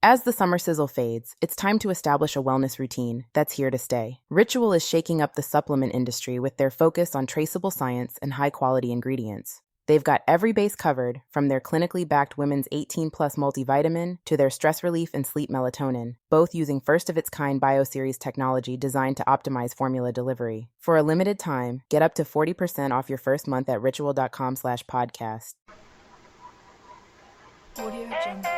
As the summer sizzle fades, it's time to establish a wellness routine that's here to stay. Ritual is shaking up the supplement industry with their focus on traceable science and high-quality ingredients. They've got every base covered, from their clinically backed women's 18-plus multivitamin to their stress relief and sleep melatonin, both using first-of-its-kind bioseries technology designed to optimize formula delivery. For a limited time, get up to 40% off your first month at ritual.com/podcast. Audio Jungle.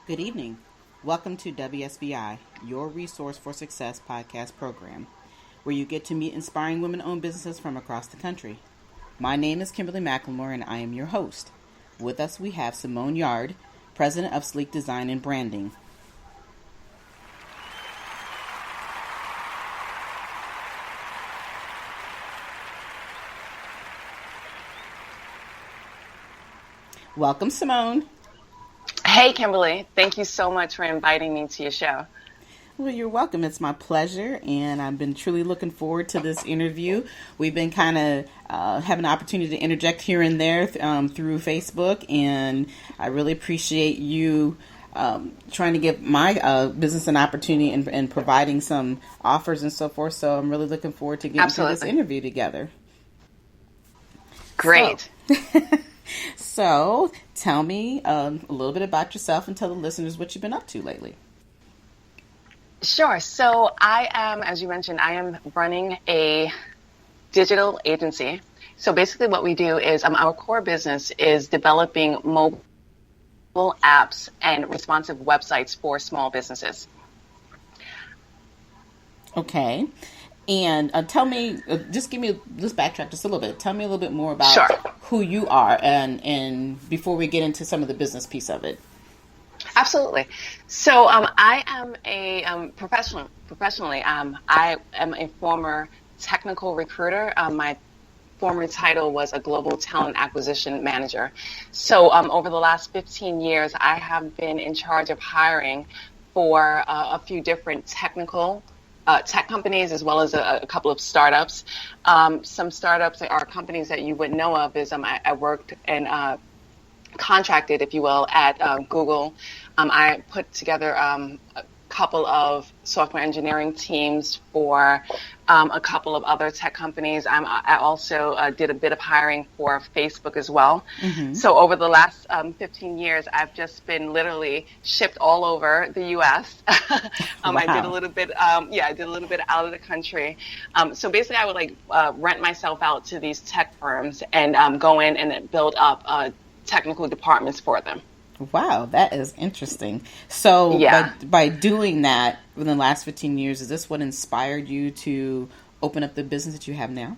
Good evening. Welcome to WSBI, your Resource for Success podcast program, where you get to meet inspiring women-owned businesses from across the country. My name is Kimberly McLemore, and I am your host. With us, we have Simone Yard, President of Sleek Design and Branding. Welcome, Simone. Hey, Kimberly. Thank you so much for inviting me to your show. Well, you're welcome. It's my pleasure, and I've been truly looking forward to this interview. We've been kind of having an opportunity to interject here and there through Facebook, and I really appreciate you trying to give my business an opportunity and providing some offers and so forth. So I'm really looking forward to getting through this interview together. Great. So tell me a little bit about yourself and tell the listeners what you've been up to lately. Sure. So I am, as you mentioned, I am running a digital agency. So basically what we do is our core business is developing mobile apps and responsive websites for small businesses. Okay. And tell me, just backtrack just a little bit. Tell me a little bit more about who you are and before we get into some of the business piece of it. Absolutely. So I am a professionally, I am a former technical recruiter. My former title was a global talent acquisition manager. So over the last 15 years, I have been in charge of hiring for a few different tech companies, as well as a couple of startups. Some startups are companies that you would know of is I worked and contracted, if you will, at Google. I put together a couple of software engineering teams for a couple of other tech companies. I also did a bit of hiring for Facebook as well. Mm-hmm. So over the last 15 years, I've just been literally shipped all over the U.S. Wow. I did a little bit, I did a little bit out of the country. So basically, I would rent myself out to these tech firms and go in and build up technical departments for them. Wow, that is interesting. So by doing that in the last 15 years, is this what inspired you to open up the business that you have now?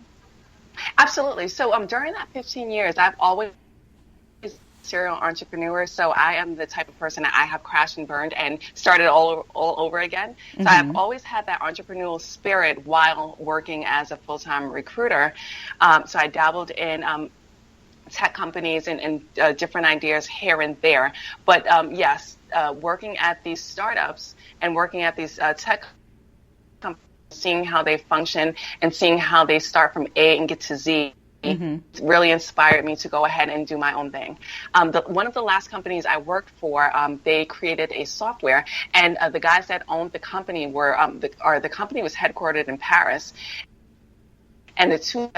Absolutely. So during that 15 years, I've always been a serial entrepreneur. So I am the type of person that I have crashed and burned and started all over again. So mm-hmm. I've always had that entrepreneurial spirit while working as a full-time recruiter. So I dabbled in tech companies and different ideas here and there. But working at these startups and working at these tech companies, seeing how they function and seeing how they start from A and get to Z, mm-hmm. really inspired me to go ahead and do my own thing. One of the last companies I worked for, they created a software, and the guys that owned the company were the company was headquartered in Paris, and the two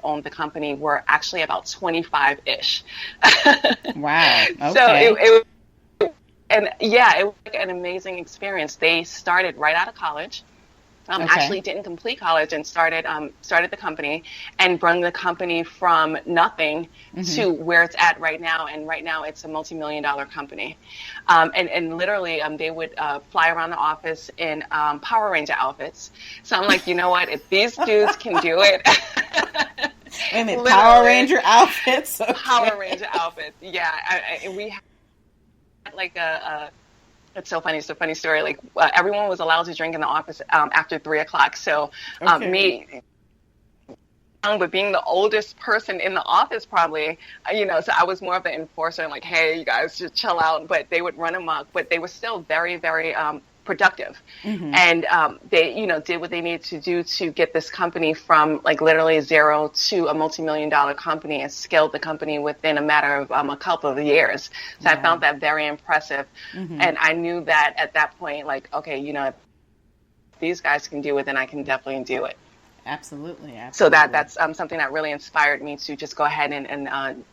owned the company were actually about 25-ish. Wow. Okay. So it and yeah, it was like an amazing experience. They started right out of college. Actually didn't complete college and started the company and brought the company from nothing to where it's at right now. And right now it's a multi-million-dollar company. And literally they would fly around the office in Power Ranger outfits. So I'm like, you know what? If these dudes can do it. Wait a minute, Power Ranger outfits? Okay. Power Ranger outfits, yeah. We had like it's so funny. It's a funny story. Like everyone was allowed to drink in the office after 3:00. So me, but being the oldest person in the office, probably, so I was more of the enforcer. And like, hey, you guys just chill out. But they would run amok. But they were still very, very productive, and they, did what they needed to do to get this company from like literally zero to a multi-million-dollar company and scaled the company within a matter of a couple of years. So I found that very impressive, and I knew that at that point, like, okay, if these guys can do it, then I can definitely do it. Absolutely. So that's something that really inspired me to just go ahead and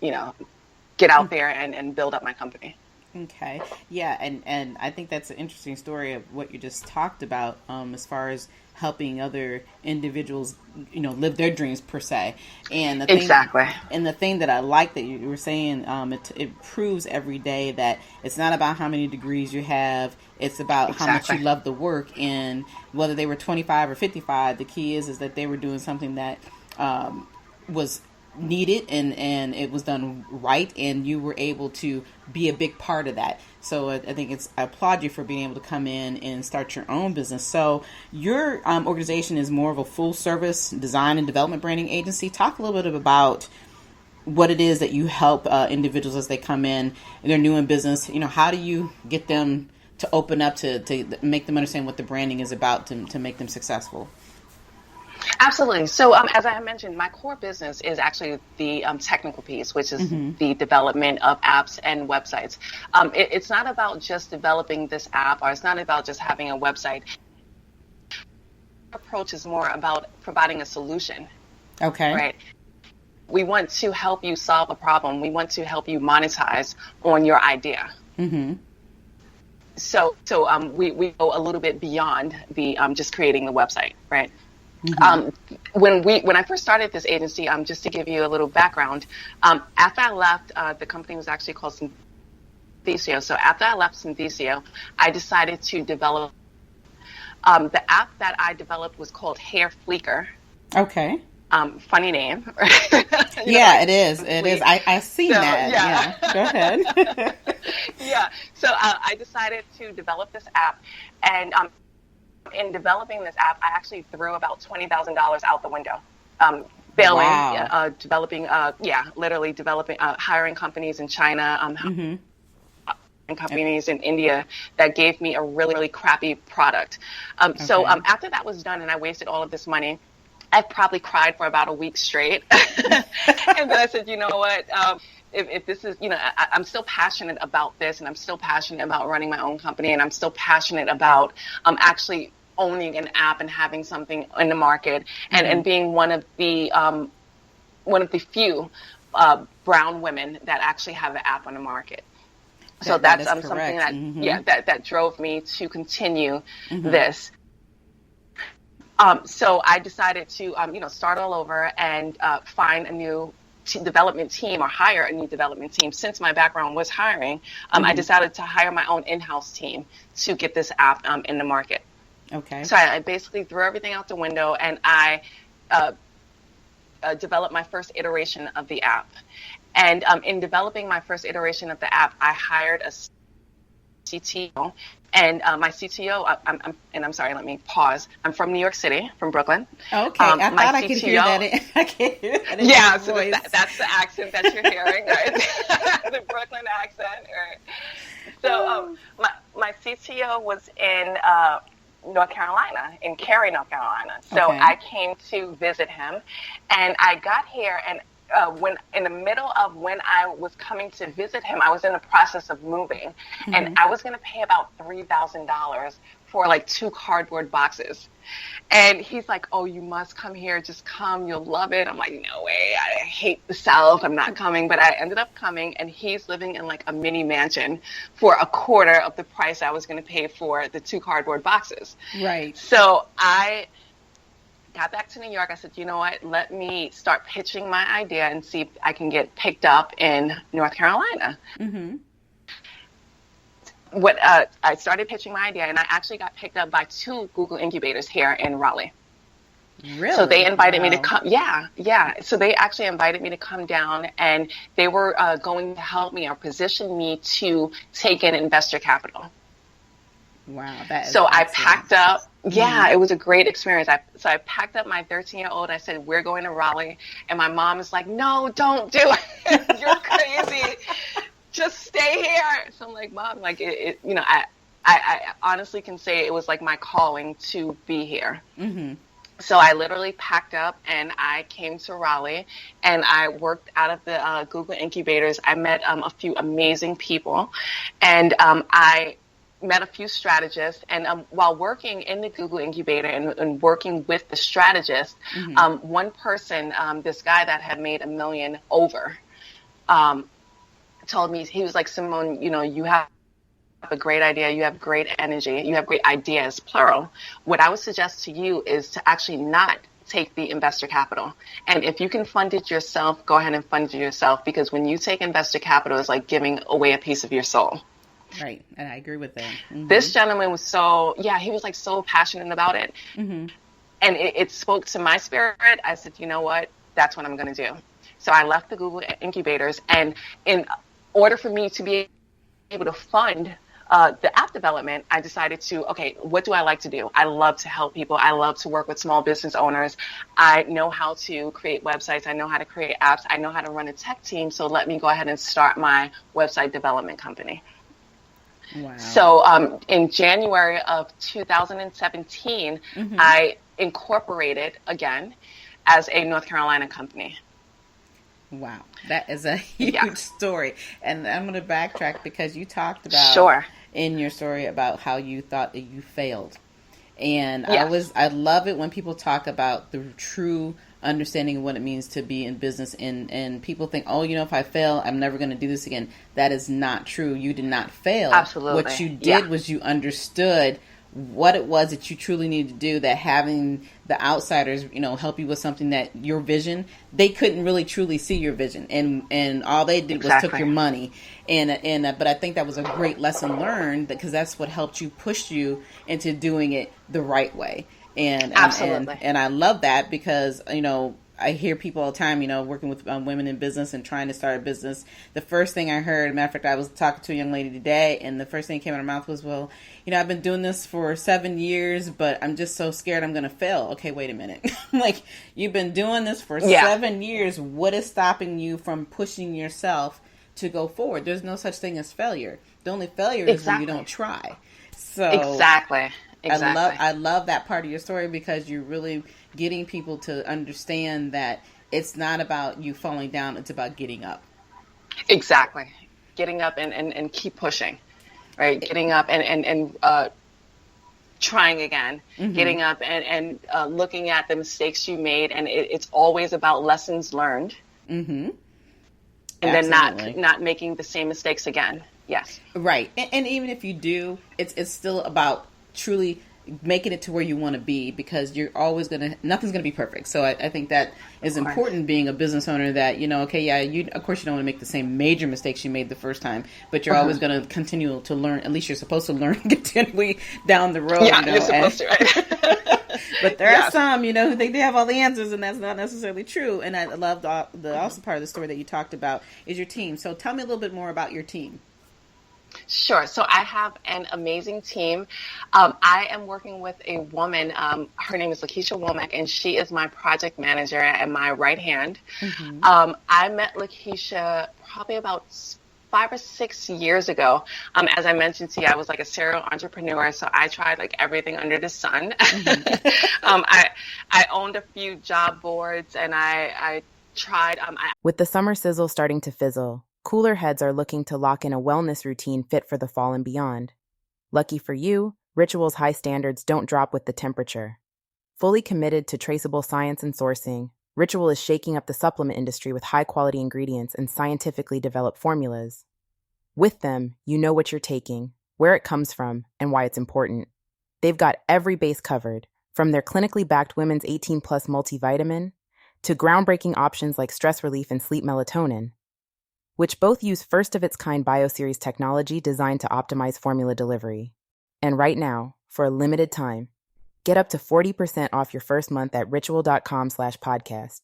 get out there and build up my company. Okay. Yeah, and I think that's an interesting story of what you just talked about, as far as helping other individuals, live their dreams per se. And the thing, exactly. And the thing that I like that you were saying, it proves every day that it's not about how many degrees you have. It's about how much you love the work, and whether they were 25 or 55, the key is that they were doing something that was needed and it was done right, and you were able to be a big part of that. So I think I applaud you for being able to come in and start your own business. So your organization is more of a full service design and development branding agency. Talk a little bit about what it is that you help individuals as they come in and they're new in business. How do you get them to open up to make them understand what the branding is about to make them successful? Absolutely. So as I mentioned, my core business is actually the technical piece, which is the development of apps and websites. It's not about just developing this app, or it's not about just having a website. Our approach is more about providing a solution. Okay. Right. We want to help you solve a problem. We want to help you monetize on your idea. So we go a little bit beyond the just creating the website, right? When I first started this agency, just to give you a little background, after I left, the company was actually called Synthesia. So after I left Synthesia, I decided to develop the app that I developed was called Hair Fleeker. Okay. Funny name. Yeah, it is. It is. I seen that. Yeah. Go ahead. Yeah. So I decided to develop this app, and in developing this app, I actually threw about $20,000 out the window, failing, wow. literally developing, hiring companies in China, and companies in India that gave me a really, really crappy product. So after that was done and I wasted all of this money, I probably cried for about a week straight. And then I said, you know what? If this is, I'm still passionate about this, and I'm still passionate about running my own company, and I'm still passionate about actually owning an app and having something in the market, and being one of the few brown women that actually have an app on the market. So that's something that that drove me to continue this. So I decided to start all over and find a new development team, or hire a new development team. Since my background was hiring, I decided to hire my own in-house team to get this app in the market. Okay. So I basically threw everything out the window, and I developed my first iteration of the app. And in developing my first iteration of the app, I hired a CTO. And my CTO, I'm sorry, let me pause. I'm from New York City, from Brooklyn. Okay, I thought I could hear that. I can hear that in yeah, your so voice. That's the accent that you're hearing, right? The Brooklyn accent, right? So my CTO was in North Carolina, in Cary, North Carolina. So I came to visit him, and I got here, and when in the middle of when I was coming to visit him, I was in the process of moving, and I was going to pay about $3,000 for like 2 cardboard boxes. And he's like, "Oh, you must come here. Just come. You'll love it." I'm like, "No way. I hate the South. I'm not coming." But I ended up coming, and he's living in like a mini mansion for a quarter of the price I was going to pay for the 2 cardboard boxes. Right. So I got back to New York. I said, "You know what? Let me start pitching my idea and see if I can get picked up in North Carolina." Mm-hmm. I started pitching my idea, and I actually got picked up by 2 Google incubators here in Raleigh. Really? So they invited me to come. Yeah. So they actually invited me to come down, and they were going to help me or position me to take in investor capital. Wow. That is so excellent. I packed up. Yeah, it was a great experience. So I packed up my 13-year-old. I said, "We're going to Raleigh." And my mom is like, "No, don't do it. You're crazy. Just stay here." So I'm like, "Mom, like I honestly can say it was like my calling to be here." Mm-hmm. So I literally packed up and I came to Raleigh, and I worked out of the Google incubators. I met a few amazing people, and I met a few strategists. And while working in the Google incubator and working with the strategist, one person, this guy that had made $1 million over, told me, he was like, "Simone, you have a great idea. You have great energy. You have great ideas, plural. What I would suggest to you is to actually not take the investor capital. And if you can fund it yourself, go ahead and fund it yourself, because when you take investor capital, it's like giving away a piece of your soul." Right. And I agree with that. Mm-hmm. This gentleman was he was like so passionate about it. Mm-hmm. And it spoke to my spirit. I said, "You know what? That's what I'm going to do." So I left the Google incubators, and in order for me to be able to fund the app development, I decided to, okay, what do I like to do? I love to help people. I love to work with small business owners. I know how to create websites. I know how to create apps. I know how to run a tech team. So let me go ahead and start my website development company. Wow. So in January of 2017, I incorporated again as a North Carolina company. Wow, that is a huge story. And I'm going to backtrack because you talked about in your story about how you thought that you failed. And I love it when people talk about the true understanding of what it means to be in business, and people think, "Oh, if I fail, I'm never going to do this again." That is not true. You did not fail. Absolutely. What you did was you understood what it was that you truly needed to do, that having the outsiders, help you with something that your vision, they couldn't really truly see your vision. And all they did was took your money. But I think that was a great lesson learned, because that's what helped you, push you into doing it the right way. Absolutely. And I love that, because, I hear people all the time, working with women in business and trying to start a business. The first thing I heard, matter of fact, I was talking to a young lady today, and the first thing that came out of her mouth was, "Well, I've been doing this for 7 years, but I'm just so scared I'm going to fail." Okay, wait a minute. Like, you've been doing this for 7 years. What is stopping you from pushing yourself to go forward? There's no such thing as failure. The only failure is when you don't try. So Exactly. I love that part of your story, because you're really getting people to understand that it's not about you falling down, it's about getting up. Exactly. Getting up and keep pushing, right? Getting up and trying again, getting up and looking at the mistakes you made. And it's always about lessons learned. Mm-hmm. And Absolutely. then not making the same mistakes again. Yes. Right. And even if you do, it's still about truly making it to where you want to be, because you're always nothing's gonna be perfect. So I think that is important, being a business owner, that of course you don't want to make the same major mistakes you made the first time, but you're always going to continue to learn. At least you're supposed to learn continually down the road. You're supposed to, right? But there are some, who think they have all the answers, and that's not necessarily true. And I love the also part of the story that you talked about is your team. So tell me a little bit more about your team. Sure. So I have an amazing team. I am working with a woman. Her name is Lakeisha Womack, and she is my project manager and my right hand. Mm-hmm. I met Lakeisha probably about 5 or 6 years ago. As I mentioned to you, I was like a serial entrepreneur, so I tried like everything under the sun. Mm-hmm. I owned a few job boards, and I tried. With the summer sizzle starting to fizzle, cooler heads are looking to lock in a wellness routine fit for the fall and beyond. Lucky for you, Ritual's high standards don't drop with the temperature. Fully committed to traceable science and sourcing, Ritual is shaking up the supplement industry with high-quality ingredients and scientifically developed formulas. With them, you know what you're taking, where it comes from, and why it's important. They've got every base covered, from their clinically backed women's 18-plus multivitamin to groundbreaking options like stress relief and sleep melatonin, which both use first-of-its-kind bioseries technology designed to optimize formula delivery. And right now, for a limited time, get up to 40% off your first month at ritual.com/podcast.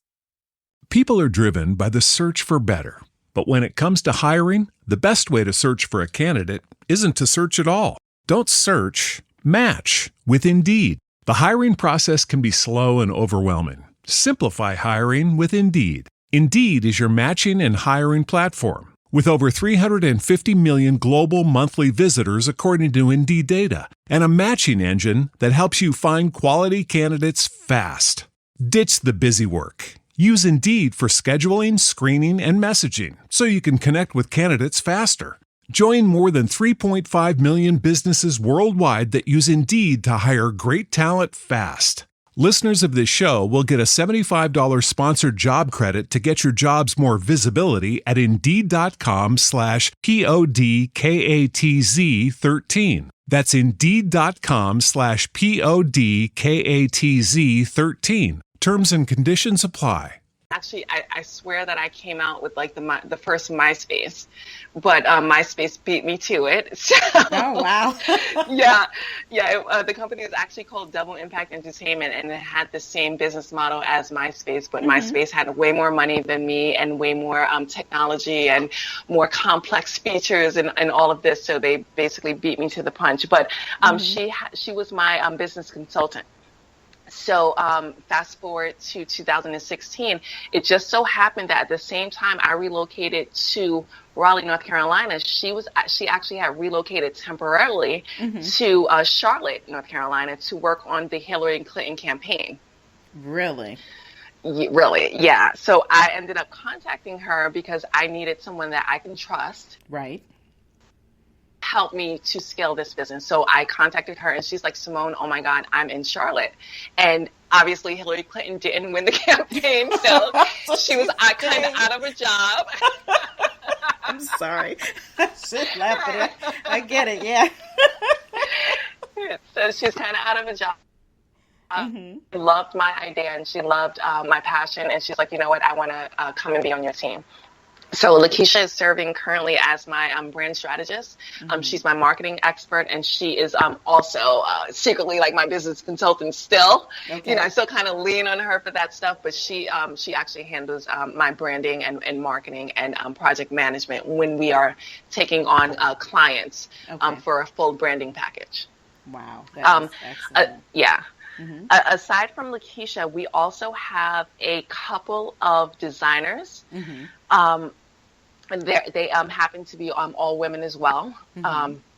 People are driven by the search for better. But when it comes to hiring, the best way to search for a candidate isn't to search at all. Don't search, match with Indeed. The hiring process can be slow and overwhelming. Simplify hiring with Indeed. Indeed is your matching and hiring platform. With over 350 million global monthly visitors according to Indeed data, and a matching engine that helps you find quality candidates fast. Ditch the busy work. Use Indeed for scheduling, screening, and messaging so you can connect with candidates faster. Join more than 3.5 million businesses worldwide that use Indeed to hire great talent fast. Listeners of this show will get a $75 sponsored job credit to get your jobs more visibility at Indeed.com/PODKATZ13. That's Indeed.com/PODKATZ13. Terms and conditions apply. Actually, I swear that I came out with like the first MySpace, but MySpace beat me to it. So, Oh, wow. yeah. The company is actually called Double Impact Entertainment, and it had the same business model as MySpace, but MySpace had way more money than me and way more technology and more complex features and all of this. So they basically beat me to the punch. But she was my business consultant. So fast forward to 2016, it just so happened that at the same time I relocated to Raleigh, North Carolina, she actually had relocated temporarily to Charlotte, North Carolina, to work on the Hillary Clinton campaign. Really? Really, yeah. So I ended up contacting her because I needed someone that I can trust. Right. Help me to scale this business. So I contacted her and she's like, Simone, oh my God, I'm in Charlotte. And obviously Hillary Clinton didn't win the campaign. So she was kind of out of a job. I'm sorry. I should laugh at it. I get it. Yeah. So she's kind of out of a job. She loved my idea and she loved my passion. And she's like, you know what? I want to come and be on your team. So Lakeisha is serving currently as my brand strategist. She's my marketing expert, and she is also secretly like my business consultant still. Okay. You know, I still kind of lean on her for that stuff, but she actually handles my branding and marketing and project management when we are taking on clients for a full branding package. Wow, that's excellent. Yeah. Aside from Lakeisha, we also have a couple of designers. And they happen to be all women as well.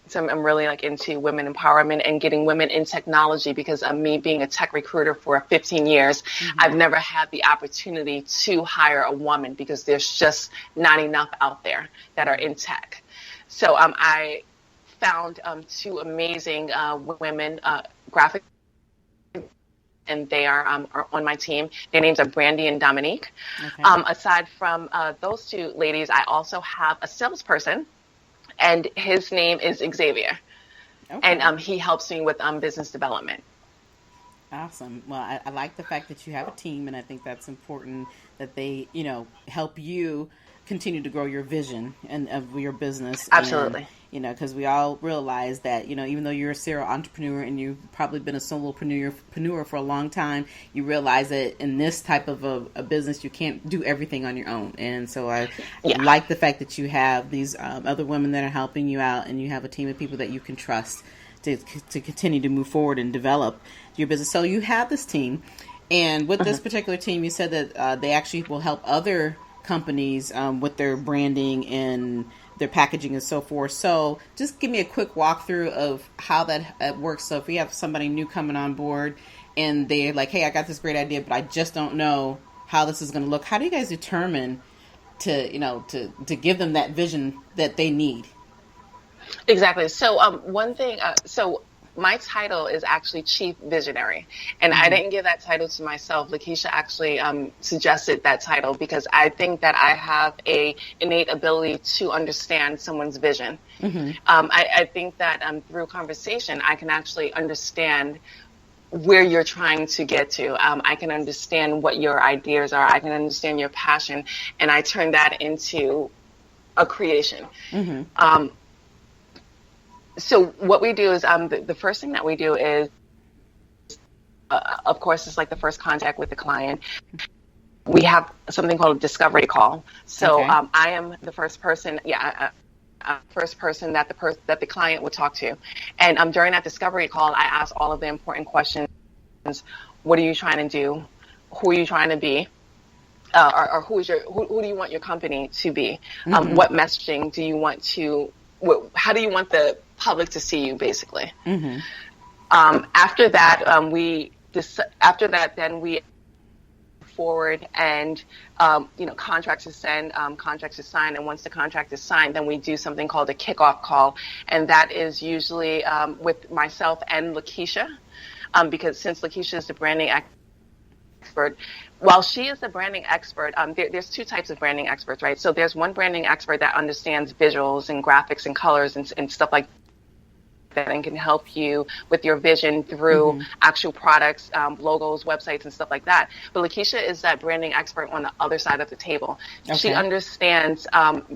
So I'm really like into women empowerment and getting women in technology because me being a tech recruiter for 15 years, I've never had the opportunity to hire a woman because there's just not enough out there that are in tech. So I found two amazing women graphic, and they are on my team. Their names are Brandy and Dominique. Okay. Aside from those two ladies, I also have a salesperson, and his name is Xavier. Okay. And he helps me with business development. Awesome. Well, I like the fact that you have a team, and I think that's important that they, help you continue to grow your vision and of your business. Absolutely. And, because we all realize that, even though you're a serial entrepreneur and you've probably been a solopreneur for a long time, you realize that in this type of a business, you can't do everything on your own. And so I like the fact that you have these other women that are helping you out, and you have a team of people that you can trust to continue to move forward and develop your business. So you have this team, and with this particular team, you said that they actually will help other companies with their branding and their packaging and so forth. So just give me a quick walkthrough of how that works. So if we have somebody new coming on board and they're like, hey, I got this great idea, but I just don't know how this is going to look, how do you guys determine to give them that vision that they need? Exactly. So one thing, so my title is actually Chief Visionary, and I didn't give that title to myself. Lakeisha actually suggested that title because I think that I have a innate ability to understand someone's vision. I think that through conversation, I can actually understand where you're trying to get to. I can understand what your ideas are. I can understand your passion, and I turn that into a creation. So what we do is the first thing that we do is, of course, it's like the first contact with the client. We have something called a discovery call. So I am the first person. First person that the client would talk to, and during that discovery call, I ask all of the important questions. What are you trying to do? Who are you trying to be? Or who do you want your company to be? What messaging do you want to? How do you want the public to see you, basically? After that, then we forward and contracts is sent, contracts is signed, and once the contract is signed, then we do something called a kickoff call, and that is usually with myself and Lakeisha, because since Lakeisha is the branding expert, while she is the branding expert, there's two types of branding experts, right? So there's one branding expert that understands visuals and graphics and colors and stuff like that, and can help you with your vision through actual products, logos, websites, and stuff like that. But Lakeisha is that branding expert on the other side of the table. She understands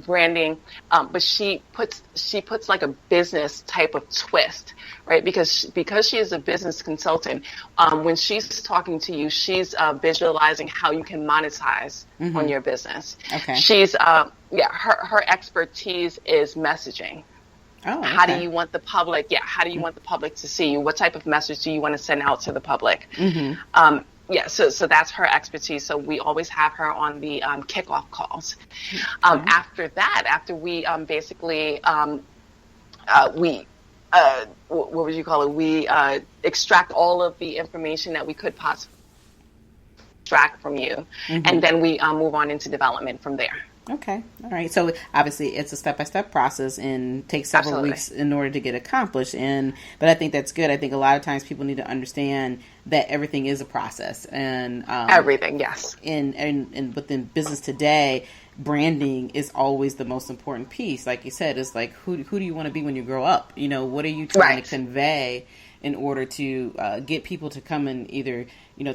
branding, but she puts like a business type of twist, right? Because she is a business consultant. When she's talking to you, she's visualizing how you can monetize on your business. She's her expertise is messaging. How do you want the public? How do you want the public to see you? What type of message do you want to send out to the public? So that's her expertise. So we always have her on the kickoff calls. After that, after we basically what would you call it? We extract all of the information that we could possibly extract from you, and then we move on into development from there. Okay. All right. So obviously it's a step-by-step process and takes several weeks in order to get accomplished. But I think that's good. I think a lot of times people need to understand that everything is a process, and everything. Yes. And within business today, branding is always the most important piece. Like you said, it's like, who do you want to be when you grow up? What are you trying to convey in order to get people to come and either,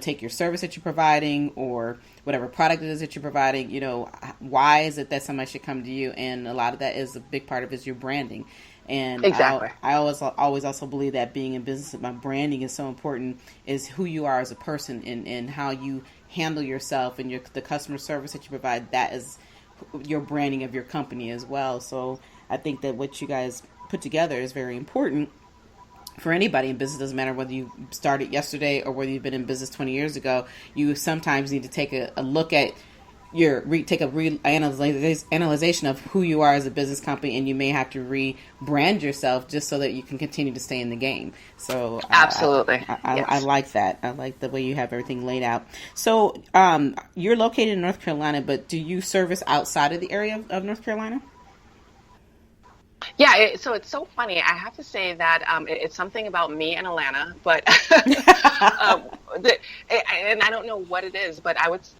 take your service that you're providing or whatever product it is that you're providing. Why is it that somebody should come to you? And a lot of that is a big part of is your branding. And exactly. I always also believe that being in business, my branding is so important, is who you are as a person and how you handle yourself and the customer service that you provide. That is your branding of your company as well. So I think that what you guys put together is very important for anybody in business. Doesn't matter whether you started yesterday or whether you've been in business 20 years ago. You sometimes need to take a look at analyzation of who you are as a business company, and you may have to rebrand yourself just so that you can continue to stay in the game. So absolutely, I like that. I like the way you have everything laid out. So you're located in North Carolina, but do you service outside of the area of North Carolina? Yeah, so it's so funny. I have to say that it's something about me and Atlanta, but and I don't know what it is, but I would say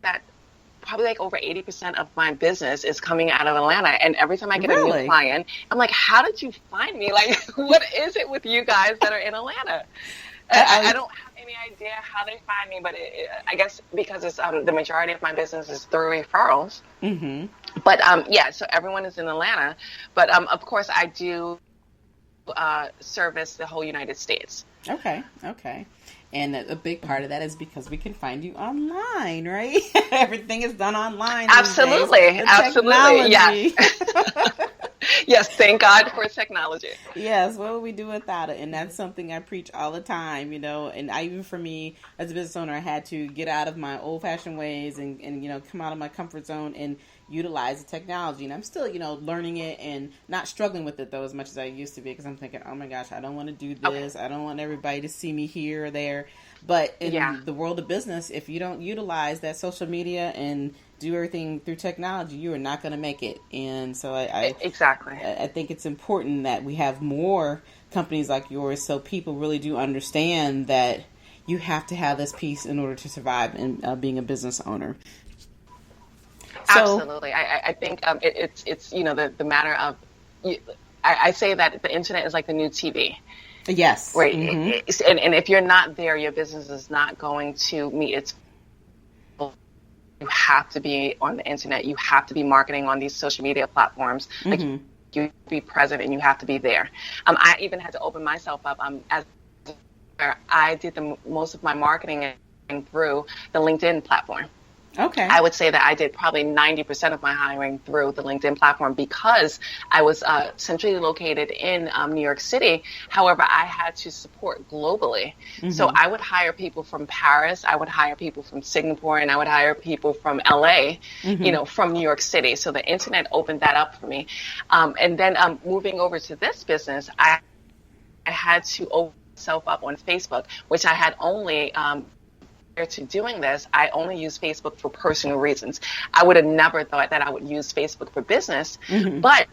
that probably like over 80% of my business is coming out of Atlanta. And every time I get a new client, I'm like, how did you find me? Like, what is it with you guys that are in Atlanta? I don't have any idea how they find me, but I guess because it's the majority of my business is through referrals. But so everyone is in Atlanta. But of course, I do service the whole United States. Okay. And a big part of that is because we can find you online, right? Everything is done online. Absolutely. Yes. Yes, thank God for technology. Yes, what would we do without it? And that's something I preach all the time, and even for me as a business owner, I had to get out of my old-fashioned ways and come out of my comfort zone and utilize the technology. And I'm still, learning it and not struggling with it, though, as much as I used to be, because I'm thinking, oh my gosh, I don't want to do this. I don't want everybody to see me here or there. But in Yeah. the world of business, if you don't utilize that social media and do everything through technology, you are not going to make it. And so Exactly. I think it's important that we have more companies like yours, so people really do understand that you have to have this piece in order to survive in being a business owner. So, Absolutely. I think it's the matter of, I say that the internet is like the new TV. yes. Right. Mm-hmm. And if you're not there, your business is not going to meet its goal. You have to be on the internet. You have to be marketing on these social media platforms. Like, you be present and you have to be there. I even had to open myself up as I did most of my marketing through the LinkedIn platform. Okay. I would say that I did probably 90% of my hiring through the LinkedIn platform because I was centrally located in New York City. However, I had to support globally. So I would hire people from Paris, I would hire people from Singapore, and I would hire people from LA, from New York City. So the internet opened that up for me. And then moving over to this business, I had to open myself up on Facebook, which I had only to doing this, I only use Facebook for personal reasons. I would have never thought that I would use Facebook for business, but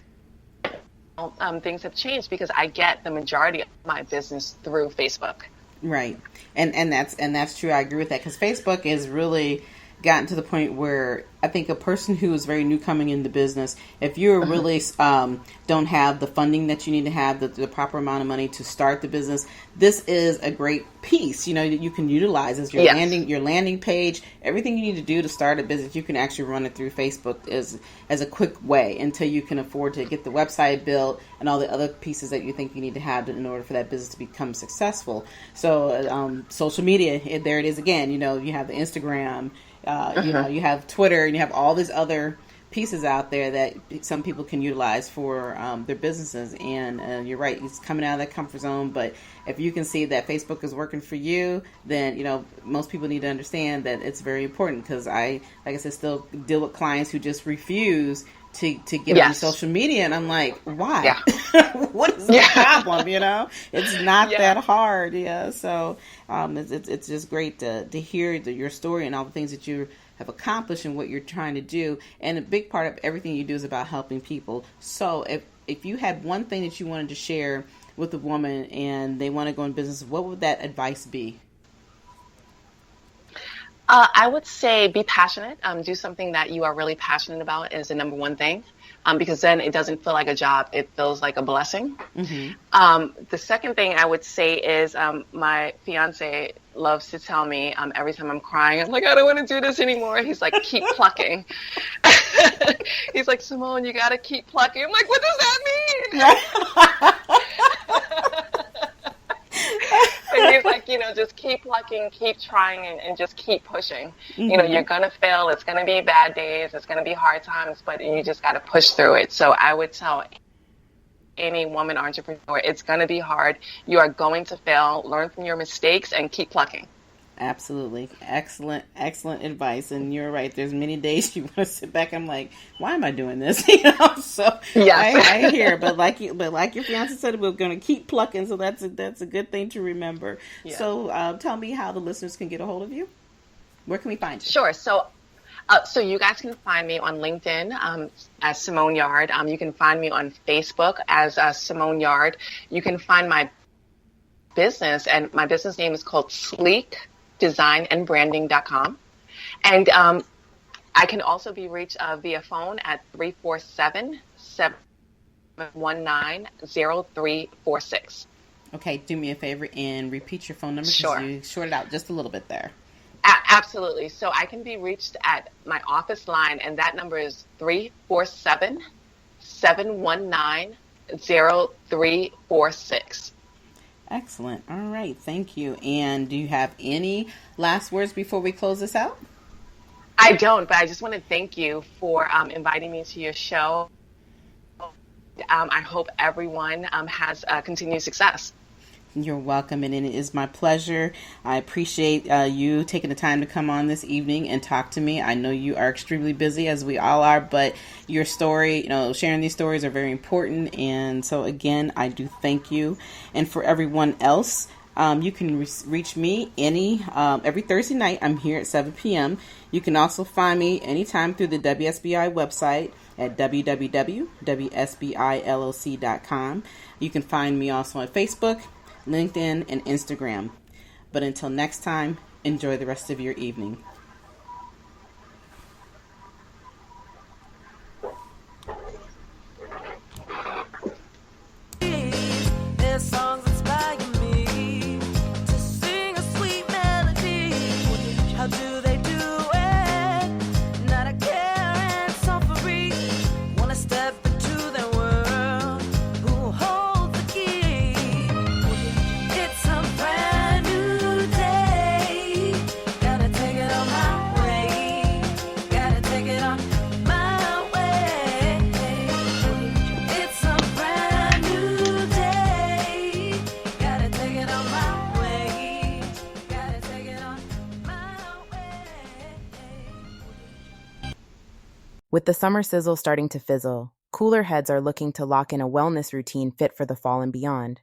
things have changed because I get the majority of my business through Facebook. Right. And that's true. I agree with that because Facebook is really gotten to the point where I think a person who is very new coming into business, if you really don't have the funding that you need to have, the proper amount of money to start the business, this is a great piece, that you can utilize as your landing page. Everything you need to do to start a business, you can actually run it through Facebook as a quick way until you can afford to get the website built and all the other pieces that you think you need to have in order for that business to become successful. So social media, there it is again. You have the Instagram. You have Twitter, and you have all these other pieces out there that some people can utilize for their businesses. And you're right, it's coming out of that comfort zone. But if you can see that Facebook is working for you, then most people need to understand that it's very important. Because like I said, still deal with clients who just refuse to get on social media, and I'm like, why? Yeah. What is the problem? It's not that hard. So it's just great to hear your story and all the things that you have accomplished and what you're trying to do. And a big part of everything you do is about helping people. So if you had one thing that you wanted to share with a woman and they want to go in business, what would that advice be? I would say be passionate. Do something that you are really passionate about is the number one thing, because then it doesn't feel like a job. It feels like a blessing. The second thing I would say is my fiance loves to tell me every time I'm crying, I'm like, I don't want to do this anymore. He's like, keep plucking. He's like, Simone, you got to keep plucking. I'm like, what does that mean? And he's like, just keep plucking, keep trying, and just keep pushing. You're going to fail. It's going to be bad days. It's going to be hard times, but you just got to push through it. So I would tell any woman entrepreneur, it's going to be hard. You are going to fail. Learn from your mistakes and keep plucking. Absolutely. Excellent advice. And you're right. There's many days you want to sit back and I'm like, why am I doing this? So yes. I hear, but like your fiance said, we're going to keep plucking. So that's a good thing to remember. Yeah. So tell me how the listeners can get a hold of you. Where can we find you? Sure. So you guys can find me on LinkedIn as Simone Yard. You can find me on Facebook as Simone Yard. You can find my business, and my business name is called sleekdesignandbranding.com. And I can also be reached via phone at 347-719-0346. Okay, do me a favor and repeat your phone number. Sure. You shorted out just a little bit there. Absolutely. So I can be reached at my office line, and that number is 347-719-0346. Excellent. All right. Thank you. And do you have any last words before we close this out? I don't, but I just want to thank you for inviting me to your show. I hope everyone has continued success. You're welcome, and it is my pleasure. I appreciate you taking the time to come on this evening and talk to me. I know you are extremely busy, as we all are, but your story, sharing these stories are very important. And so, again, I do thank you. And for everyone else, You can reach me every Thursday night. I'm here at 7 p.m. You can also find me anytime through the WSBI website at www.wsbiloc.com. You can find me also on Facebook, LinkedIn, and Instagram. But until next time, enjoy the rest of your evening. With the summer sizzle starting to fizzle, cooler heads are looking to lock in a wellness routine fit for the fall and beyond.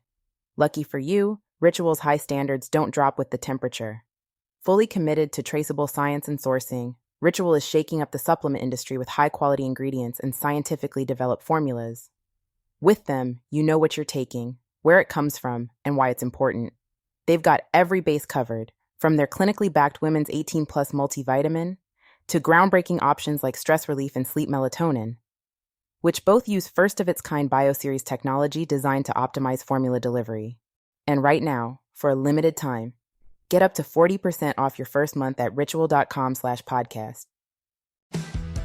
Lucky for you, Ritual's high standards don't drop with the temperature. Fully committed to traceable science and sourcing, Ritual is shaking up the supplement industry with high-quality ingredients and scientifically developed formulas. With them, you know what you're taking, where it comes from, and why it's important. They've got every base covered, from their clinically backed Women's 18-Plus multivitamin to groundbreaking options like stress relief and sleep melatonin, which both use first-of-its-kind bioseries technology designed to optimize formula delivery. And right now, for a limited time, get up to 40% off your first month at ritual.com/podcast.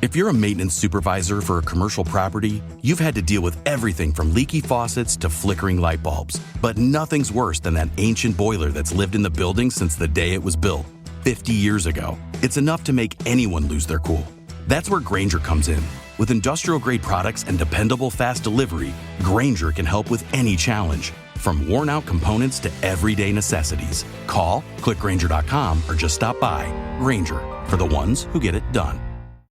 If you're a maintenance supervisor for a commercial property, you've had to deal with everything from leaky faucets to flickering light bulbs. But nothing's worse than that ancient boiler that's lived in the building since the day it was built, 50 years ago. It's enough to make anyone lose their cool. That's where Grainger comes in. With industrial-grade products and dependable fast delivery, Grainger can help with any challenge, from worn-out components to everyday necessities. Call, click Grainger.com, or just stop by. Grainger, for the ones who get it done.